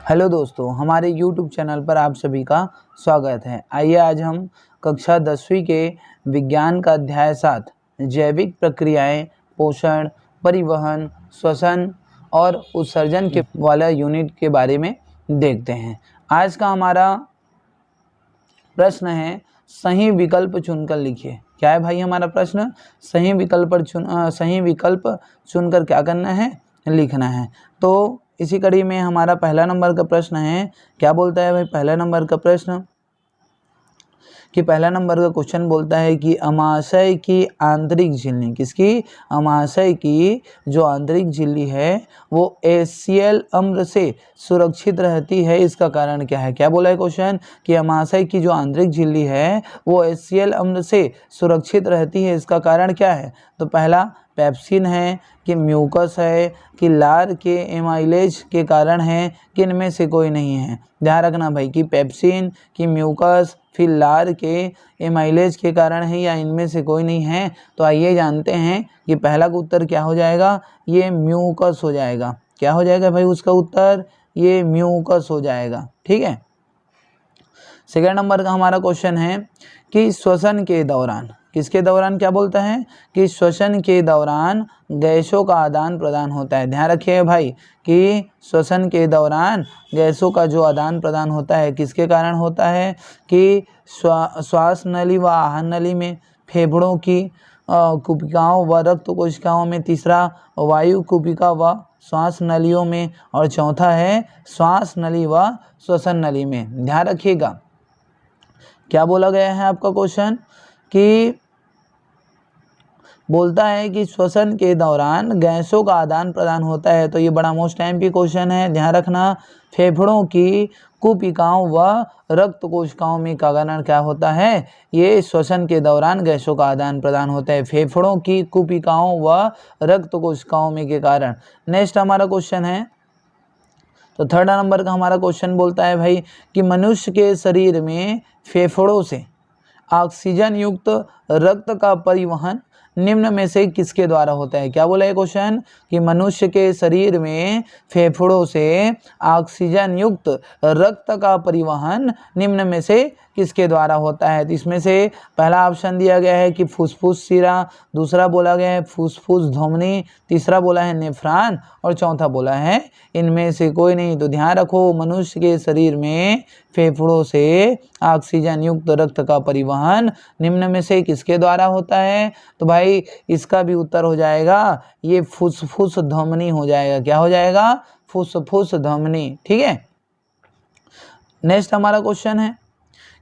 Hello दोस्तों, हमारे YouTube channel पर आप सभी का स्वागत है। आइए आज हम कक्षा 10वीं के विज्ञान का अध्याय 7 जैविक प्रक्रियाएं, पोषण, परिवहन, श्वसन और उत्सर्जन के वाला यूनिट के बारे में देखते हैं। आज का हमारा प्रश्न है, सही विकल्प चुनकर लिखिए। क्या है भाई हमारा प्रश्न? सही विकल्प चुनकर क्या करना है? लिखना है। तो इसी कड़ी में हमारा पहला नंबर का प्रश्न है। क्या बोलता है भाई पहला नंबर का प्रश्न? कि पहला नंबर का क्वेश्चन बोलता है कि अमाशय की आंतरिक झिल्ली, किसकी? अमाशय की जो आंतरिक झिल्ली है वो HCl अम्ल से सुरक्षित रहती है, इसका कारण क्या है? क्या बोला है क्वेश्चन? कि अमाशय की जो आंतरिक झिल्ली है वो HCl अम्ल से सुरक्षित रहती है, इसका कारण क्या है? तो पहला पेप्सिन है, कि म्यूकस है, कि लार के एमाइलेज के कारण है, कि इनमें से कोई नहीं है। ध्यान रखना भाई कि पेप्सिन, कि म्यूकस, फिर लार के एमाइलेज के कारण है या इनमें से कोई नहीं है। तो आइए जानते हैं कि पहला का उत्तर क्या हो जाएगा? ये म्यूकस हो जाएगा। क्या हो जाएगा भाई उसका उत्तर? ये म्यूकस हो जाएगा। ठीक है। सेकंड नंबर का हमारा क्वेश्चन है कि श्वसन के दौरान, किसके दौरान? क्या बोलता है कि श्वसन के दौरान गैसों का आदान प्रदान होता है। ध्यान रखिए भाई कि श्वसन के दौरान गैसों का जो आदान प्रदान होता है किसके कारण होता है? कि श्वास नली व आहन नली में, फेफड़ों की कुपिकाओं व रक्त कोशिकाओं में, तीसरा वायु कुपिका व श्वास नलियों में, और चौथा है श्वास नली व श्वसन नली में। ध्यान रखिएगा क्या बोला गया है आपका क्वेश्चन? कि बोलता है कि श्वसन के दौरान गैसों का आदान प्रदान होता है। तो ये बड़ा मोस्ट एमपी क्वेश्चन है। ध्यान रखना, फेफड़ों की कुपिकाओं व रक्त कोशिकाओं में का कारण क्या होता है? ये श्वसन के दौरान गैसों का आदान प्रदान होता है, फेफड़ों की कुपिकाओं व रक्त कोशिकाओं में के कारण। नेक्स्ट हमारा क्वेश्चन है, तो थर्ड नंबर का हमारा क्वेश्चन बोलता है भाई कि मनुष्य के शरीर में फेफड़ों से ऑक्सीजन युक्त रक्त का परिवहन निम्न में से किसके द्वारा होता है? क्या बोला है क्वेश्चन? कि मनुष्य के शरीर में फेफड़ों से ऑक्सीजन युक्त रक्त का परिवहन निम्न में से किसके द्वारा होता है? तो इसमें से पहला ऑप्शन दिया गया है कि फुसफुस शिरा, दूसरा बोला गया है फुसफुस धमनी, तीसरा बोला है नेफ्रॉन, और चौथा बोला है इनमें से कोई नहीं। तो ध्यान रखो, मनुष्य के शरीर में फेफड़ों से ऑक्सीजन युक्त रक्त का परिवहन निम्न में से किसके द्वारा होता है? तो भाई इसका भी उत्तर हो जाएगा ये फुसफुस धमनी हो जाएगा। क्या हो जाएगा? फुसफुस धमनी। ठीक है। नेक्स्ट हमारा क्वेश्चन है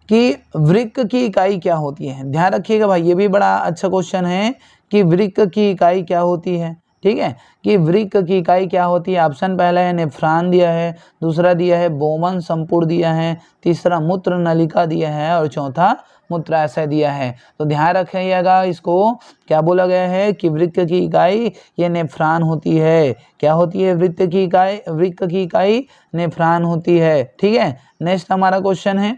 कि वृक्क की इकाई क्या होती है? ध्यान रखिएगा भाई, ये भी बड़ा अच्छा क्वेश्चन है कि वृक्क की इकाई क्या होती है। ठीक है, कि वृक्क की इकाई क्या होती है? ऑप्शन पहला है नेफ्रॉन दिया है, दूसरा दिया है बोमन संपूर्ण दिया है, तीसरा मूत्र नलिका दिया है, और चौथा मूत्राशय दिया है। तो ध्यान रखिएगा इसको, क्या बोला गया है कि वृक्क की इकाई ये नेफ्रॉन होती है। क्या होती है? वृक्क की इकाई नेफ्रॉन होती है। ठीक है। नेक्स्ट हमारा क्वेश्चन है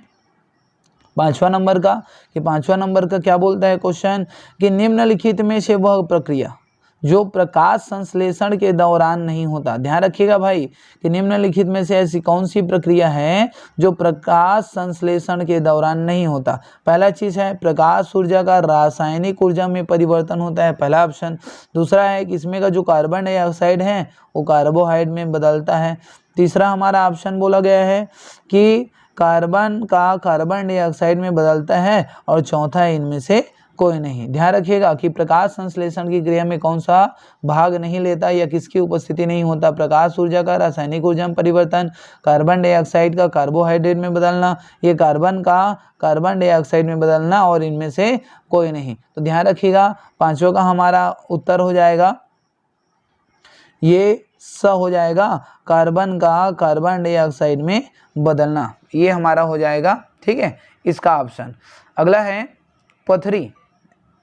पांचवा नंबर का, कि पांचवा नंबर का क्या बोलता है क्वेश्चन? कि निम्नलिखित में से वह प्रक्रिया जो प्रकाश संश्लेषण के दौरान नहीं होता। ध्यान रखिएगा भाई कि निम्नलिखित में से ऐसी कौन सी प्रक्रिया है जो प्रकाश संश्लेषण के दौरान नहीं होता? पहला चीज है प्रकाश ऊर्जा का रासायनिक ऊर्जा में परिवर्तन होता है, पहला ऑप्शन। दूसरा है कि इसमें का जो कार्बन डाइऑक्साइड है वो कार्बोहाइड्रेट में बदलता है। तीसरा हमारा ऑप्शन बोला गया है कि कार्बन का कार्बन डाइऑक्साइड में बदलता है, और चौथा है इनमें से कोई नहीं। ध्यान रखिएगा कि प्रकाश संश्लेषण की क्रिया में कौन सा भाग नहीं लेता या किसकी उपस्थिति नहीं होता? प्रकाश ऊर्जा का रासायनिक ऊर्जा में परिवर्तन, कार्बन डाइऑक्साइड का कार्बोहाइड्रेट में बदलना, ये कार्बन का कार्बन डाइऑक्साइड में बदलना, और इनमें से कोई नहीं। तो ध्यान रखिएगा पांचों का हमारा उत्तर हो जाएगा ये स हो जाएगा, कार्बन का कार्बन डाइऑक्साइड में बदलना, ये हमारा हो जाएगा। ठीक है, इसका ऑप्शन। अगला है पथरी।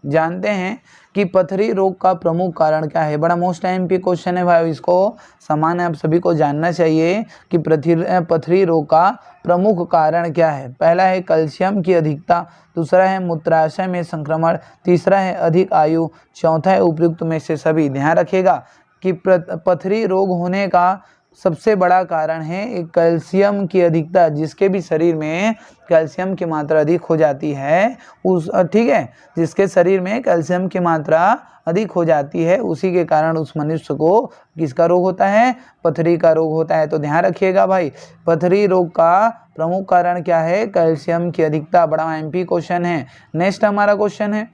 जानते हैं कि पथरी रोग का प्रमुख कारण क्या है? बड़ा मोस्ट एमपी क्वेश्चन है भाई, इसको सामान्य आप सभी को जानना चाहिए कि पथरी रोग का प्रमुख कारण क्या है। पहला है कैल्शियम की अधिकता, दूसरा है मूत्राशय में संक्रमण, तीसरा है अधिक आयु, चौथा है उपयुक्त में से सभी। ध्यान रखिएगा कि पथरी रोग होने का सबसे बड़ा कारण है एक कैल्शियम की अधिकता, जिसके भी शरीर में कैल्शियम की मात्रा अधिक हो जाती है उस ठीक है, जिसके शरीर में कैल्शियम की मात्रा अधिक हो जाती है उसी के कारण उस मनुष्य को किसका रोग होता है, पथरी का रोग होता है। तो ध्यान रखिएगा भाई, पथरी रोग का प्रमुख कारण क्या है, कैल्शियम की अधिकता। बड़ा एमपी क्वेश्चन है। नेक्स्ट हमारा क्वेश्चन है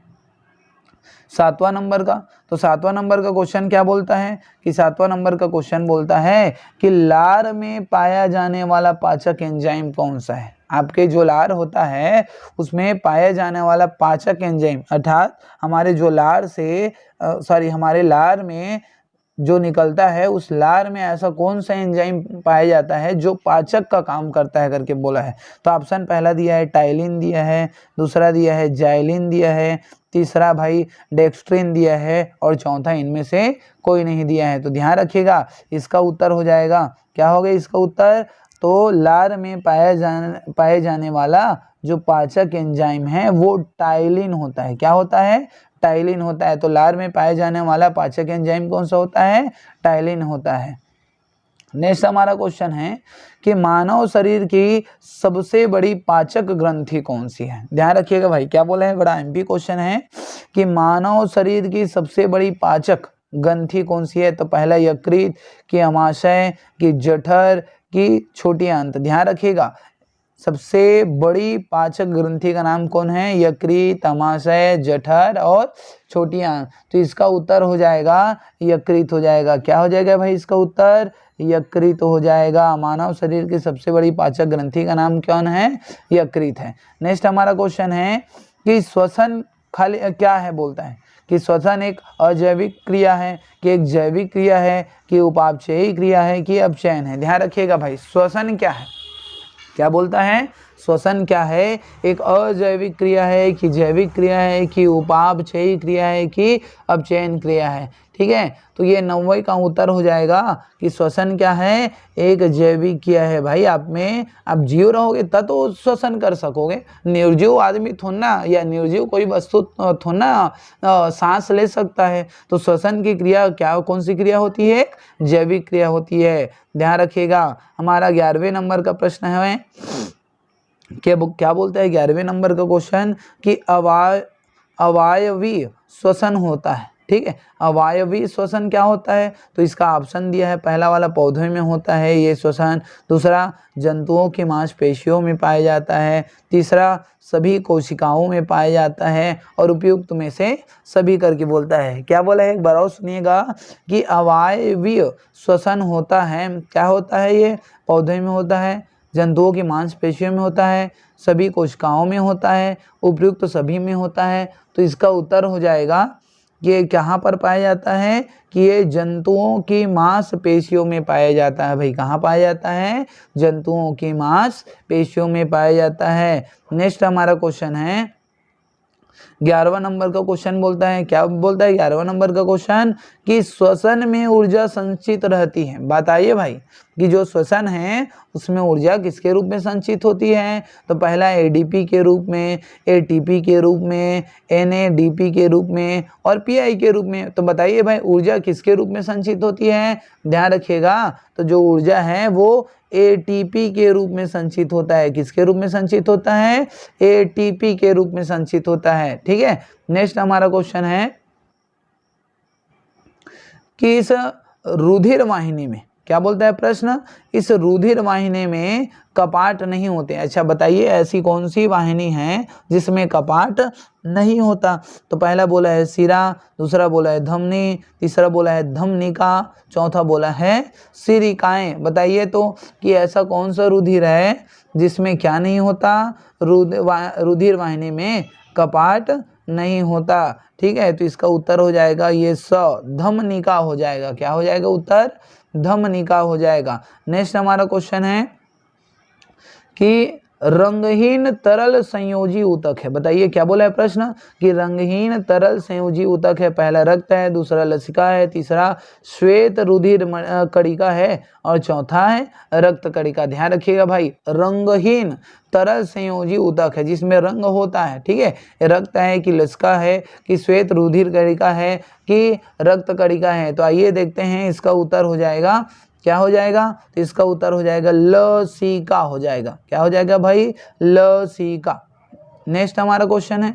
7वां नंबर का। तो 7वां नंबर का क्वेश्चन क्या बोलता है कि 7वां नंबर का क्वेश्चन बोलता है कि लार में पाया जाने वाला पाचक एंजाइम कौन सा है। आपके जो लार होता है उसमें पाया जाने वाला पाचक एंजाइम, अर्थात हमारे जो लार से हमारे लार में जो निकलता है उस लार में ऐसा कौन सा एंजाइम पाया जाता है जो पाचक का काम करता है करके बोला है। तो ऑप्शन पहला दिया है टाइलिन दिया है, दूसरा दिया है जाइलिन दिया है, तीसरा भाई डेक्स्ट्रिन दिया है और चौथा इनमें से कोई नहीं दिया है। तो ध्यान रखिएगा इसका उत्तर हो जाएगा, क्या होगा इसका उत्तर, तो लार में पाए जाने वाला जो पाचक एंजाइम है वो टाइलिन होता है। क्या होता है, टाइलिन होता है। तो लार में पाए जाने वाला पाचक एंजाइम कौन सा होता है, टाइलिन होता है। नेक्स्ट हमारा क्वेश्चन है कि मानव शरीर की सबसे बड़ी पाचक ग्रंथि कौन सी है। ध्यान रखिएगा भाई, क्या बोला है, बड़ा एमपी क्वेश्चन है कि मानव शरीर की सबसे बड़ी पाचक ग्रंथि कौन सी है। तो पहला यकृत की, अमाशय की, जठर की, छोटी आंत। ध्यान रखिएगा सबसे बड़ी पाचक ग्रंथि का नाम कौन है, यकृत, अमाशय, जठर और छोटी आंत। तो इसका उत्तर हो जाएगा यकृत हो जाएगा। क्या हो जाएगा भाई इसका उत्तर, यकृत हो जाएगा। मानव शरीर की सबसे बड़ी पाचक ग्रंथि का नाम कौन है, यकृत है। नेक्स्ट हमारा क्वेश्चन है कि श्वसन खाली क्या है, बोलता है कि श्वसन एक अजैविक क्रिया है कि एक जैविक क्रिया है कि उपापचयी क्रिया है कि अपचयन है। ध्यान रखिएगा भाई श्वसन क्या है, क्या बोलता है, श्वसन क्या है, एक अजैविक क्रिया है कि जैविक क्रिया है कि उपापचयी क्रिया है कि अपचयन क्रिया है। ठीक है, तो ये 90 का उत्तर हो जाएगा कि श्वसन क्या है, एक जैविक क्रिया है। भाई आप में आप जीव रहोगे तब तो श्वसन कर सकोगे, निर्जीव आदमी थोड़ा या निर्जीव कोई वस्तु थोड़ा सांस ले सकता है। तो श्वसन की क्रिया क्या, कौन सी क्रिया होती है, जैविक क्रिया होती है। ध्यान रखिएगा। हमारा 11वें नंबर का प्रश्न है क्या बोलता है 11वें नंबर का क्वेश्चन कि अवायवी श्वसन होता है। ठीक है, अवायवी श्वसन क्या होता है। तो इसका ऑप्शन दिया है, पहला वाला पौधे में होता है ये श्वसन, दूसरा जंतुओं की मांसपेशियों में पाया जाता है, तीसरा सभी कोशिकाओं में पाया जाता है और उपयुक्त में से सभी करके बोलता है। क्या बोला है एक बार और सुनिएगा कि अवायवीय श्वसन होता है, क्या होता है, ये पौधे में होता है, जंतुओं की मांसपेशियों में होता है, सभी कोशिकाओं में होता है, उपयुक्त सभी में होता है। तो इसका उत्तर हो जाएगा ये कहाँ पर पाया जाता है कि ये जंतुओं की मांसपेशियों में पाया जाता है। भाई कहाँ पाया जाता है, जंतुओं की मांसपेशियों में पाया जाता है। नेक्स्ट हमारा क्वेश्चन है 11वां नंबर का क्वेश्चन बोलता है, क्या बोलता है 11वां नंबर का क्वेश्चन कि श्वसन में ऊर्जा संचित रहती है। बताइए भाई कि जो श्वसन है उसमें ऊर्जा किसके रूप में संचित होती है। तो पहला एडीपी के रूप में, एटीपी के रूप में, एनएडीपी के रूप में और पीआई के रूप में। तो बताइए भाई ऊर्जा किसके रूप में संचित होती है। ध्यान रखिएगा, तो जो ऊर्जा है वो एटीपी के रूप में संचित होता है। किसके रूप में संचित होता है, एटीपी के रूप में संचित होता है। ठीक है, नेक्स्ट हमारा क्वेश्चन है कि इस रुधिर वाहिनी में, क्या बोलता है प्रश्न, इस रुधिर वाहिनी में कपाट नहीं होते। अच्छा बताइए ऐसी कौन सी वाहिनी है जिसमें कपाट नहीं होता। तो पहला बोला है सिरा, दूसरा बोला है धमनी, तीसरा बोला है धमनिका, चौथा बोला है सिरिकाएं। बताइए तो कि ऐसा कौन सा रुधिर है जिसमें क्या नहीं होता, रुधिर वाहिनी में कपाट नहीं होता। ठीक है, तो इसका उत्तर हो जाएगा ये धमनिका हो जाएगा। क्या हो जाएगा उत्तर, धमनिका हो जाएगा। नेक्स्ट हमारा क्वेश्चन है कि रंगहीन तरल संयोजी ऊतक है। बताइए क्या बोला है प्रश्न कि रंगहीन तरल संयोजी ऊतक है। पहला रक्त है, दूसरा लसिका है, तीसरा श्वेत रुधिर कणिका है और चौथा है रक्त कणिका। ध्यान रखिएगा भाई, रंगहीन तरल संयोजी ऊतक है जिसमें रंग होता है। ठीक है, रक्त है कि लसिका है कि श्वेत रुधिर कणिका है कि रक्त कणिका है। तो आइए देखते हैं इसका उत्तर हो जाएगा क्या हो जाएगा? तो इसका उत्तर हो जाएगा लसिका हो जाएगा। क्या हो जाएगा भाई? लसिका। नेक्स्ट हमारा क्वेश्चन है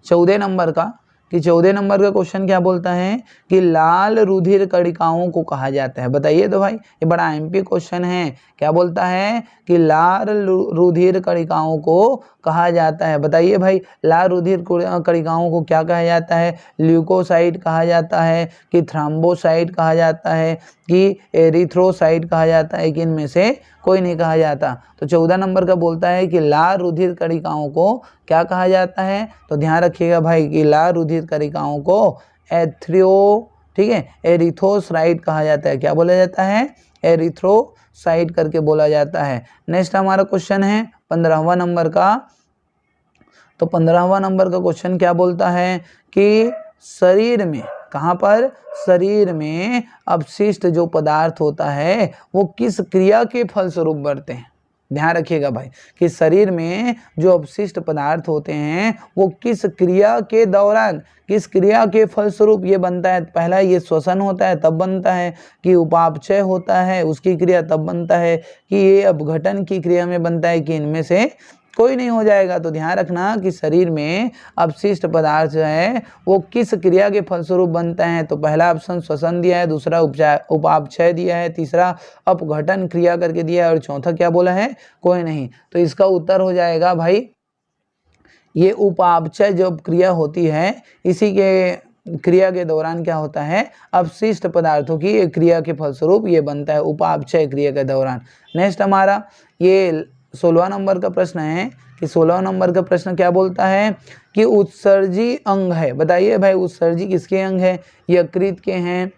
14 नंबर का, कि 14 नंबर का क्वेश्चन क्या बोलता है कि लाल रुधिर कणिकाओं को कहा जाता है। बताइए तो भाई, ये बड़ा एमपी क्वेश्चन है। क्या बोलता है कि लाल रुधिर कणिकाओं को कहा जाता है। बताइए भाई, लाल रुधिर कणिकाओं को क्या कहा जाता है? ल्यूकोसाइट कहा जाता है, कि थ्रोम्बोसाइट कहा जाता है, कि एरिथ्रोसाइट कहा जाता है, कि इनमें से कोई नहीं कहा जाता। तो 14 नंबर का बोलता है कि लाल रुधिर कणिकाओं को क्या कहा जाता है? तो ध्यान रखिएगा भाई कि लाल रुधिर कणिकाओं को ठीक है, एरिथ्रोसाइट कहा जाता है। क्या बोला जाता है? एरिथ्रोसाइट करके बोला जाता है। नेक्स्ट हमारा क्वेश्चन है 15वां नंबर का। तो 15वां नंबर का क्वेश्चन क्या बोलता है कि शरीर में, कहाँ पर? शरीर में अपशिष्ट जो पदार्थ होता है वो किस क्रिया के फलस्वरूप बढ़ते हैं। ध्यान रखिएगा भाई कि शरीर में जो अपशिष्ट पदार्थ होते हैं वो किस क्रिया के दौरान, किस क्रिया के फलस्वरूप ये बनता है। पहला ये श्वसन होता है तब बनता है, कि उपापचय होता है उसकी क्रिया तब बनता है, कि ये अपघटन की क्रिया में बनता है, कि इनमें से कोई नहीं हो जाएगा। तो ध्यान रखना कि शरीर में अपशिष्ट पदार्थ जो है वो किस क्रिया के फलस्वरूप बनते हैं। तो पहला ऑप्शन श्वसन दिया है, दूसरा उपापचय दिया है, तीसरा अपघटन क्रिया करके दिया है, और चौथा क्या बोला है? कोई नहीं। तो इसका उत्तर हो जाएगा भाई, ये उपापचय जो क्रिया होती है इसी के क्रिया के दौरान क्या होता है? अपशिष्ट पदार्थों की क्रिया के फलस्वरूप ये बनता है, उपापचय क्रिया के दौरान। नेक्स्ट हमारा ये 16 नंबर का प्रश्न है, कि 16 नंबर का प्रश्न क्या बोलता है कि उत्सर्जी अंग है। बताइए भाई, उत्सर्जी किसके अंग है? यकृत के हैं,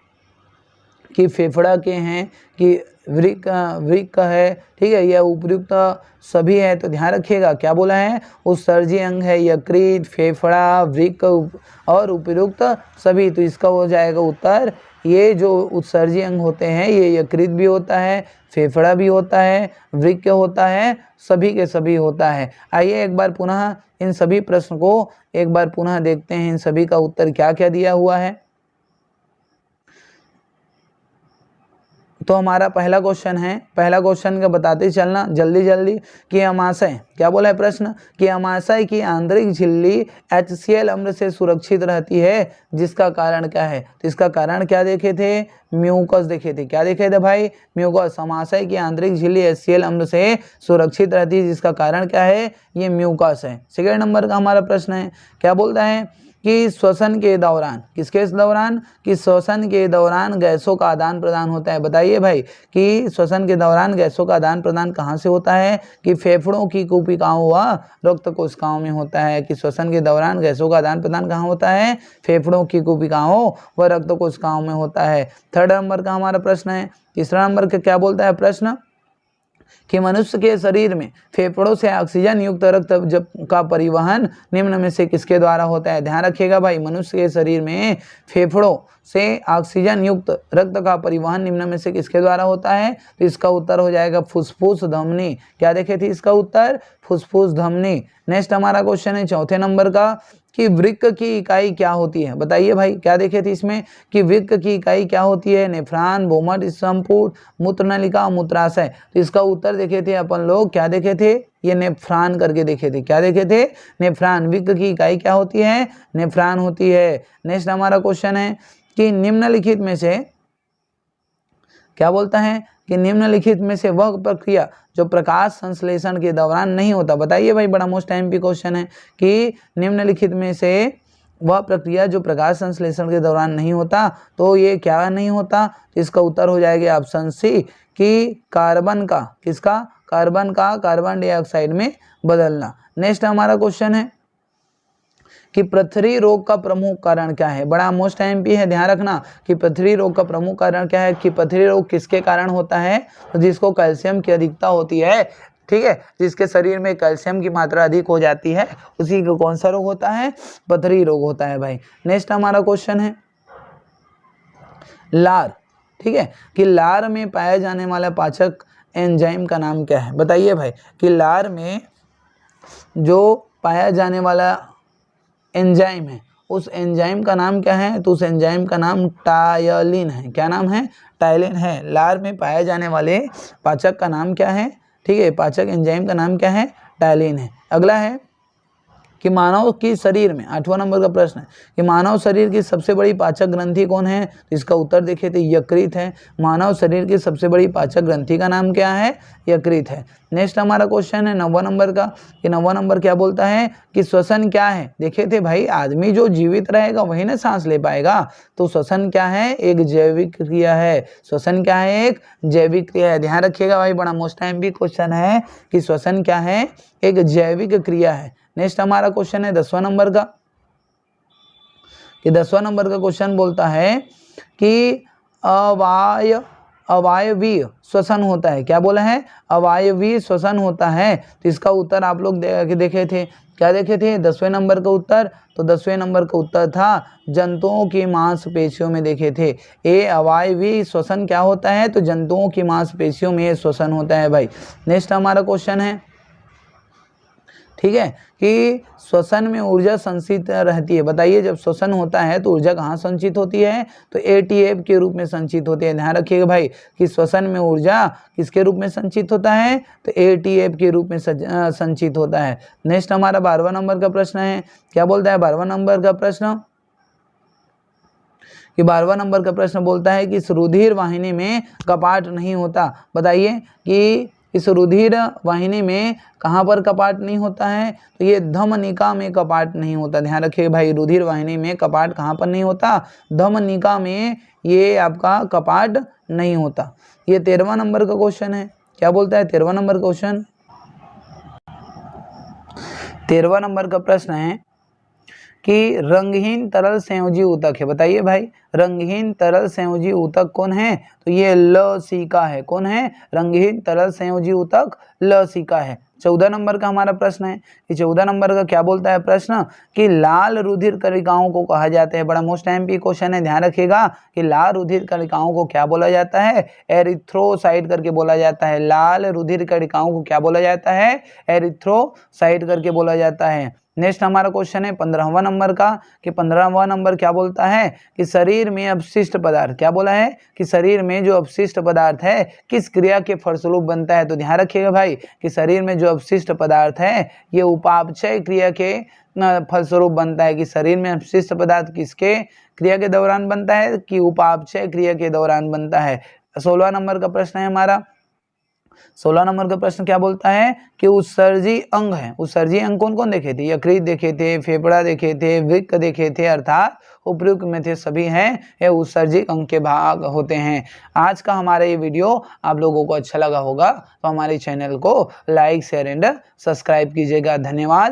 कि फेफड़ा के हैं, कि वृक्क है, ठीक है, यह उपयुक्त सभी है। तो ध्यान रखिएगा क्या बोला है? उत्सर्जी अंग है यकृत, फेफड़ा, वृक्क और उपयुक्त सभी। तो इसका हो जाएगा उत्तर, ये जो उत्सर्जी अंग होते हैं ये यकृत भी होता है, फेफड़ा भी होता है, वृक्क होता है, सभी के सभी होता है। आइए एक बार पुनः इन सभी प्रश्न को एक बार पुनः देखते हैं, इन सभी का उत्तर क्या क्या दिया हुआ है। तो हमारा पहला क्वेश्चन है, पहला क्वेश्चन का बताते चलना जल्दी जल्दी, कि अमाशय, क्या बोला है प्रश्न, कि अमाशय की आंतरिक झिल्ली HCl अम्ल से सुरक्षित रहती है, जिसका कारण क्या है। तो इसका कारण क्या देखे थे? म्यूकस देखे थे। क्या देखे थे भाई? म्यूकस। अमाशय की आंतरिक झिल्ली HCl अम्ल से सुरक्षित रहती है, जिसका कारण क्या है? ये म्यूकस है। सेकेंड नंबर का हमारा प्रश्न है, क्या बोलता है कि श्वसन के दौरान, किसके दौरान? कि श्वसन के दौरान गैसों का आदान प्रदान होता है। बताइए भाई कि श्वसन के दौरान गैसों का आदान प्रदान कहाँ से होता है? कि फेफड़ों की कोशिकाओं व रक्त कोशिकाओं में होता है। कि श्वसन के दौरान गैसों का आदान प्रदान कहाँ होता है? फेफड़ों की कोशिकाओं व रक्त कोशिकाओं में होता है। थर्ड नंबर का हमारा प्रश्न है, तीसरा नंबर का क्या बोलता है प्रश्न, कि मनुष्य के शरीर में फेफड़ों से ऑक्सीजन युक्त रक्त जब का परिवहन निम्न में से किसके द्वारा होता है। ध्यान रखिएगा भाई, मनुष्य के शरीर में फेफड़ों से ऑक्सीजन युक्त रक्त का परिवहन निम्न में से किसके द्वारा होता है। तो इसका उत्तर हो जाएगा फुसफुस धमनी। क्या देखे थे इसका उत्तर? फुसफुस धमनी। नेक्स्ट हमारा क्वेश्चन है चौथे नंबर का, कि वृक्क की इकाई क्या होती है। बताइए भाई, क्या देखे थे इसमें, कि वृक्क की इकाई क्या होती है? नेफ्रॉन, बोमट, संपुट, मूत्रनलिका, मूत्राशय। तो इसका उत्तर देखे थे अपन लोग, क्या देखे थे? ये नेफ्रॉन करके देखे थे। क्या देखे थे? नेफ्रॉन। वृक्क की इकाई क्या होती है? नेफ्रॉन होती है। नेक्स्ट हमारा क्वेश्चन है कि निम्नलिखित में से क्या बोलता है कि निम्नलिखित में से वह प्रक्रिया जो प्रकाश संश्लेषण के दौरान नहीं होता। बताइए भाई, बड़ा मोस्ट एमपी क्वेश्चन है कि निम्नलिखित में से वह प्रक्रिया जो प्रकाश संश्लेषण के दौरान नहीं होता। तो ये क्या नहीं होता? तो इसका उत्तर हो जाएगा ऑप्शन सी, कि कार्बन का, किसका? कार्बन का कार्बन डाइऑक्साइड में बदलना। नेक्स्ट हमारा क्वेश्चन है कि पृथ्वी रोग का प्रमुख कारण क्या है। बड़ा मोस्ट एमपी है, ध्यान रखना कि पृथ्वी रोग का प्रमुख कारण क्या है, कि पृथ्वी रोग किसके कारण होता है। तो जिसको कैल्शियम की अधिकता होती है, ठीक है, जिसके शरीर में कैल्शियम की मात्रा अधिक हो जाती है, उसी को कौन सा रोग होता है? पथरी रोग होता है भाई। नेक्स्ट हमारा क्वेश्चन है लार, ठीक है, कि लार में पाया जाने वाला पाचक एंजाइम का नाम क्या है। बताइए भाई कि लार में जो पाया जाने वाला एंजाइम है उस एंजाइम का नाम क्या है? तो उस एंजाइम का नाम टायलिन है। क्या नाम है? टायलिन है। लार में पाए जाने वाले पाचक का नाम क्या है? ठीक है, पाचक एंजाइम का नाम क्या है? टायलिन है। अगला है कि मानव की शरीर में, 8वां नंबर का प्रश्न है कि मानव शरीर की सबसे बड़ी पाचक ग्रंथि कौन है? तो इसका उत्तर देखे तो यकृत है। मानव शरीर की सबसे बड़ी पाचक ग्रंथि का नाम क्या है? यकृत है। नेक्स्ट हमारा क्वेश्चन है 9वां नंबर का कि 9वां नंबर क्या बोलता है कि श्वसन क्या है? देखे थे भाई, आदमी जो जीवित रहेगा वही ना सांस ले पाएगा। तो श्वसन क्या है? एक जैविक क्रिया है। श्वसन क्या है? एक जैविक क्रिया है। ध्यान रखिएगा भाई, बड़ा मोस्ट टाइम क्वेश्चन है कि श्वसन क्या है? एक जैविक क्रिया है। नेक्स्ट हमारा क्वेश्चन है 10वां नंबर का कि 10वां नंबर का क्वेश्चन बोलता है कि अवायवीय श्वसन होता है। क्या बोला है? अवायवीय श्वसन होता है। तो इसका उत्तर आप लोग देखे थे। क्या देखे थे 10वें नंबर का उत्तर? तो 10वें नंबर का उत्तर था जंतुओं की मांसपेशियों में देखे थे। ये अवायवीय श्वसन क्या होता है? तो जंतुओं की मांसपेशियों में श्वसन होता है भाई। नेक्स्ट हमारा क्वेश्चन है, ठीक है, कि श्वसन में ऊर्जा संचित रहती है। बताइए, जब श्वसन होता है तो ऊर्जा कहाँ संचित होती है? तो एटीएफ के रूप में संचित होती है। ध्यान रखिएगा भाई कि श्वसन में ऊर्जा किसके रूप में संचित होता है? तो एटीएफ के रूप में संचित होता है। नेक्स्ट हमारा 12वां नंबर का प्रश्न है। क्या बोलता है 12वां नंबर का प्रश्न? कि 12वां नंबर का प्रश्न बोलता है कि इस रुधिर वाहिनी में कपाट नहीं होता। बताइए कि इस रुधिर वाहिनी में कहाँ पर कपाट नहीं होता है? तो ये धमनिका में कपाट नहीं होता। ध्यान रखिए भाई, रुधिर वाहिनी में कपाट कहाँ पर नहीं होता? धमनिका में ये आपका कपाट नहीं होता। ये 13वां नंबर का क्वेश्चन है। क्या बोलता है 13वां नंबर का क्वेश्चन? 13वां नंबर का प्रश्न है कि रंगहीन तरल संयोजी ऊतक है। बताइए भाई, रंगहीन तरल संयोजी ऊतक कौन है? तो ये लसीका है। कौन है? रंगहीन तरल संयोजी ऊतक लसीका है। 14 नंबर का हमारा प्रश्न है कि 14 नंबर का क्या बोलता है प्रश्न? कि लाल रुधिर कणिकाओं को कहा जाता है। बड़ा मोस्ट टाइम क्वेश्चन है, ध्यान रखिएगा कि लाल रुधिर कणिकाओं को क्या बोला जाता है? एरिथ्रोसाइट करके बोला जाता है। लाल रुधिर कणिकाओं को क्या बोला जाता है? एरिथ्रोसाइट करके बोला जाता है। नेक्स्ट हमारा क्वेश्चन है 15वां नंबर का कि 15वां नंबर क्या बोलता है कि शरीर में अपशिष्ट पदार्थ, क्या बोला है कि शरीर में जो अपशिष्ट पदार्थ है किस क्रिया के फलस्वरूप बनता है? तो ध्यान रखिएगा भाई कि शरीर में जो अपशिष्ट पदार्थ है ये उपापचय क्रिया के फलस्वरूप बनता है। कि शरीर में अपशिष्ट पदार्थ किसके क्रिया के दौरान बनता है? कि उपापचय क्रिया के दौरान बनता है। 16वां नंबर का प्रश्न है हमारा। 16 नंबर का प्रश्न क्या बोलता है कि उत्सर्जी अंग है। उत्सर्जी अंग कौन कौन देखे थे? यकृत देखे थे, फेफड़ा देखे थे, वृक्क देखे थे, अर्थात उपयुक्त में थे सभी हैं, ये उत्सर्जी अंग के भाग होते हैं। आज का हमारा ये वीडियो आप लोगों को अच्छा लगा होगा तो हमारे चैनल को लाइक, शेयर एंड सब्सक्राइब कीजिएगा। धन्यवाद।